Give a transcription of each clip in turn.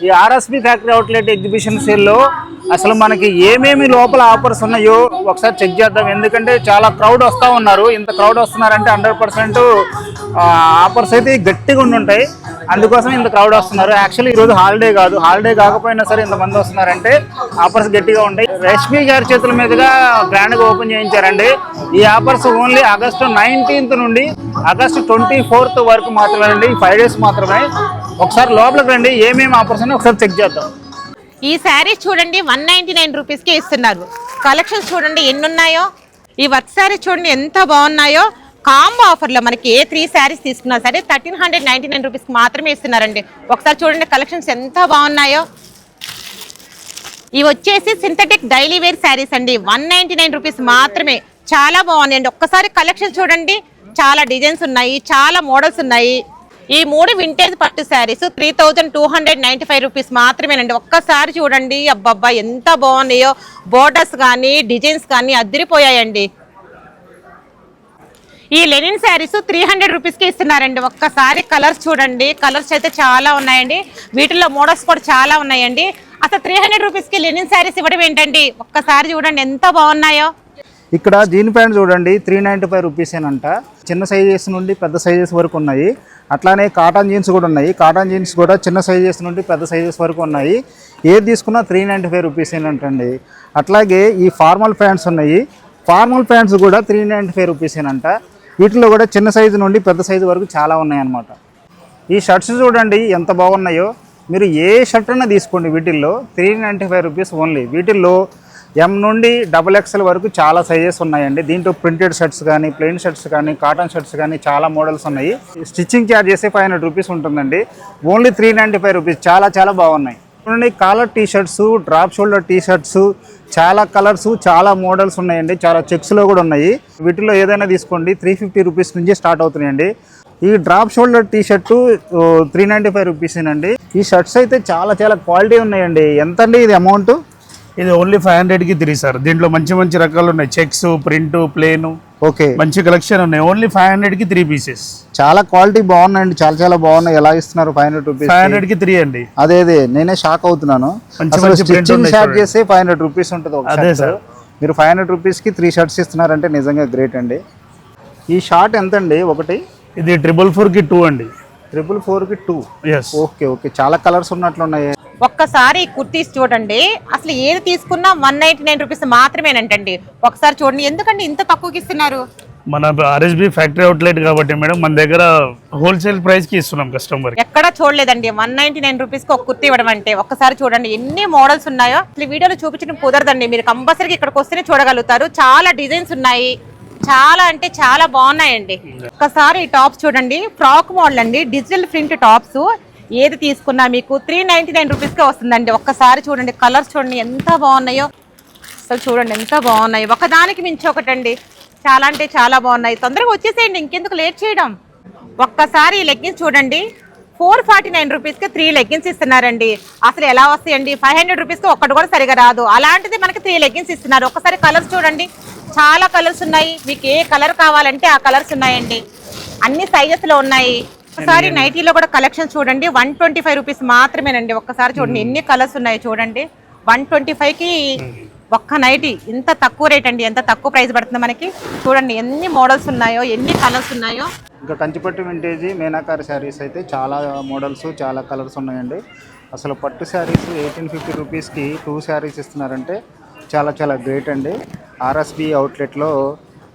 ఈ RSB factory outlet exhibition సేల్లో అసలు మనకి ఏమేమి లోపల ఆఫర్స్ ఉన్నాయో ఒకసారి చెక్ చేద్దాం. ఎందుకంటే చాలా క్రౌడ్ వస్తూ ఉన్నారు. ఇంత క్రౌడ్ వస్తున్నారంటే 100% ఆఫర్స్ అయితే గట్టిగా ఉండుంటాయి. అందుకోసం ఇంత క్రౌడ్ వస్తున్నారు. యాక్చువల్లీ ఈరోజు హాలిడే కాదు, హాలిడే కాకపోయినా సరే ఇంతమంది వస్తున్నారంటే ఆఫర్స్ గట్టిగా ఉంటాయి. రష్మి గారి చేతుల మీదుగా గ్రాండ్గా ఓపెన్ చేయించారండి. ఈ ఆఫర్స్ ఓన్లీ ఆగస్టు 19th నుండి ఆగస్టు 24th వరకు మాత్రమే అండి. 5 days మాత్రమే. ఒకసారి లోపలికి రండి, ఏమేమి ఆఫర్స్ ఉన్నాయో ఒకసారి చెక్ చేద్దాం. ఈ శారీస్ చూడండి 199 రూపీస్కి ఇస్తున్నారు. కలెక్షన్స్ చూడండి ఎన్ని ఉన్నాయో. ఈ వర్క్ శారీస్ చూడండి ఎంత బాగున్నాయో. కాంబో ఆఫర్లో మనకి ఏ 3 శారీస్ తీసుకున్నా సరే 1399 రూపీస్కి మాత్రమే ఇస్తున్నారండి. ఒకసారి చూడండి కలెక్షన్స్ ఎంత బాగున్నాయో. ఇవి వచ్చేసి సింథటిక్ డైలీ వేర్ శారీస్ అండి. 199 రూపీస్ మాత్రమే. చాలా బాగున్నాయండి. ఒక్కసారి కలెక్షన్ చూడండి. చాలా డిజైన్స్ ఉన్నాయి, చాలా మోడల్స్ ఉన్నాయి. ఈ 3 వింటేజ్ పట్టు శారీస్ 3295 రూపీస్ మాత్రమేనండి. ఒక్కసారి చూడండి. అబ్బబ్బా ఎంత బాగున్నాయో. బోర్డర్స్ కానీ డిజైన్స్ కానీ అదిరిపోయాయండి. ఈ లెనిన్ శారీస్ 300 రూపీస్కి ఇస్తున్నారండి. ఒక్కసారి కలర్స్ చూడండి. కలర్స్ అయితే చాలా ఉన్నాయండి. వీటిల్లో మోడల్స్ కూడా చాలా ఉన్నాయండి. అసలు 300 రూపీస్కి లెనిన్ శారీస్ ఇవ్వడం ఏంటండి. ఒక్కసారి చూడండి ఎంత బాగున్నాయో. ఇక్కడ జీన్ ప్యాంట్ చూడండి 395 రూపీసేనంట. చిన్న సైజెస్ నుండి పెద్ద సైజెస్ వరకు ఉన్నాయి. అట్లానే కాటన్ జీన్స్ కూడా ఉన్నాయి. కాటన్ జీన్స్ కూడా చిన్న సైజెస్ నుండి పెద్ద సైజెస్ వరకు ఉన్నాయి. ఏది తీసుకున్నా 395 రూపీసేనంటండి. అట్లాగే ఈ ఫార్మల్ ప్యాంట్స్ ఉన్నాయి. ఫార్మల్ ప్యాంట్స్ కూడా 395 రూపీసేనంట. వీటిలో కూడా చిన్న సైజు నుండి పెద్ద సైజు వరకు చాలా ఉన్నాయన్నమాట. ఈ షర్ట్స్ చూడండి ఎంత బాగున్నాయో. మీరు ఏ షర్ట్ అయినా తీసుకోండి. వీటిల్లో 395 రూపీస్ ఓన్లీ. వీటిల్లో M నుండి XXL వరకు చాలా సైజెస్ ఉన్నాయండి. దీంట్లో ప్రింటెడ్ షర్ట్స్ కానీ, ప్లెయిన్ షర్ట్స్ కానీ, కాటన్ షర్ట్స్ కానీ చాలా మోడల్స్ ఉన్నాయి. స్టిచ్చింగ్ ఛార్జ్ చేసి 500 రూపీస్ ఉంటుందండి. Only 395 rupees. చాలా చాలా బాగున్నాయి. చూడండి collar T shirts, drop shoulder T shirts, చాలా కలర్స్, చాలా మోడల్స్ ఉన్నాయండి. చాలా చెక్స్లో కూడా ఉన్నాయి. వీటిలో ఏదైనా తీసుకోండి. 350 రూపీస్ నుంచి స్టార్ట్ అవుతున్నాయండి. ఈ డ్రాప్ షోల్డర్ టీ షర్టు 395 రూపీసేనండి. ఈ షర్ట్స్ అయితే చాలా చాలా క్వాలిటీ ఉన్నాయండి. ఎంత అండి ఇది అమౌంట్? ఇది ఓన్లీ 500కి 3 సార్. దీంట్లో మంచి మంచి రకాలు ఉన్నాయి. చెక్స్, ప్రింట్, ప్లేన్, ఓకే, మంచి కలెక్షన్ ఉన్నాయి. ఓన్లీ 500కి 3 పీసెస్. చాలా క్వాలిటీ బాగున్నాయండి. చాలా చాలా బాగున్నాయి. ఎలా ఇస్తున్నారు 500 రూపీస్? 500కి 3 అండి. అదే నేనే షాక్ అవుతున్నాను. స్టిచ్చింగ్ ఛార్జ్ చేసి 500 రూపీస్ ఉంటుంది ఒక షర్ట్. మీరు 500 రూపీస్కి 3 షర్ట్స్ ఇస్తున్నారంటే నిజంగా గ్రేట్ అండి. ఈ షార్ట్ ఎంత అండి ఒకటి? ఇది 444కి 2 అండి. 444కి 2. ఓకే ఓకే, చాలా కలర్స్ ఉన్నట్లున్నాయి. ఒక్కసారి కుర్తీస్ చూడండి. అసలు ఏది తీసుకున్నా 199 రూపీస్ మాత్రమేనంటండి. ఒకసారి చూడండి. ఎందుకంటే ఇంత తక్కువకి ఇస్తున్నారు? మన ఆర్ఎస్బి ఫ్యాక్టరీ అవుట్లెట్ కాబట్టి మేడం మన దగ్గర హోల్సేల్ ప్రైస్ కి ఇస్తున్నాం కస్టమర్. ఎక్కడ చూడలేదండి 199 రూపీస్ కి ఒక కుర్తీ ఇవ్వడం అంటే. ఒక్కసారి చూడండి ఎన్ని మోడల్స్ ఉన్నాయో. అసలు వీడియోలో చూపించడం కుదరదండి. మీరు కంపల్సరీగా ఇక్కడికి వస్తేనే చూడగలుగుతారు. చాలా డిజైన్స్ ఉన్నాయి. చాలా అంటే చాలా బాగున్నాయండి. ఒక్కసారి ఈ టాప్స్ చూడండి. ఫ్రాక్ మోడల్ అండి. Digital print tops. ఏది తీసుకున్నా మీకు 399 రూపీస్కే వస్తుందండి. ఒక్కసారి చూడండి. కలర్స్ చూడండి ఎంత బాగున్నాయో. అసలు చూడండి ఎంత బాగున్నాయి. ఒకదానికి మించి ఒకటండి. చాలా అంటే చాలా బాగున్నాయి. తొందరగా వచ్చేసేయండి. ఇంకెందుకు లేట్ చేయడం. ఒక్కసారి ఈ లెగ్గిన్స్ చూడండి. 449 రూపీస్కి 3 లెగ్గిన్స్ ఇస్తున్నారండి. అసలు ఎలా వస్తాయండి? 500 రూపీస్కి ఒక్కటి కూడా సరిగా రాదు. అలాంటిది మనకి 3 లెగ్గిన్స్ ఇస్తున్నారు. ఒక్కసారి కలర్స్ చూడండి. చాలా కలర్స్ ఉన్నాయి. మీకు ఏ కలర్ కావాలంటే ఆ కలర్స్ ఉన్నాయండి. అన్ని సైజెస్లో ఉన్నాయి. ఒకసారి నైటీలో కూడా కలెక్షన్ చూడండి. 125 రూపీస్ మాత్రమేనండి. ఒక్కసారి చూడండి ఎన్ని కలర్స్ ఉన్నాయి చూడండి. 125కి ఒక్క నైటీ. ఇంత తక్కువ రేట్ అండి. ఎంత తక్కువ ప్రైస్ పడుతుంది మనకి. చూడండి ఎన్ని మోడల్స్ ఉన్నాయో, ఎన్ని కలర్స్ ఉన్నాయో. ఇంకా కంచిపట్టు వింటేజీ మీనాకారి శారీస్ అయితే చాలా మోడల్స్, చాలా కలర్స్ ఉన్నాయండి. అసలు పట్టు శారీస్ 1850 రూపీస్కి 2 శారీస్ ఇస్తున్నారంటే చాలా చాలా గ్రేట్ అండి. ఆర్ఎస్బి అవుట్లెట్లో,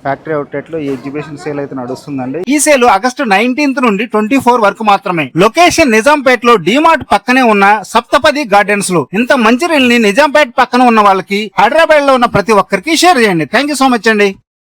ఫ్యాక్టరీ అవుట్లెట్లో ఈ ఎగ్జిబిషన్ సేల్ అయితే నడుస్తుందండి. ఈ సేల్ ఆగస్టు 19th నుండి 24 వరకు మాత్రమే. లొకేషన్ నిజాంపేట్ లో డిమార్ట్ పక్కనే ఉన్న సప్తపది గార్డెన్స్ లో. ఇంత మంచి రీల్ ని నిజాంపేట్ పక్కన ఉన్న వాళ్ళకి, హైదరాబాద్ లో ఉన్న ప్రతి ఒక్కరికి షేర్ చేయండి. థ్యాంక్ యూ సో మచ్ అండి.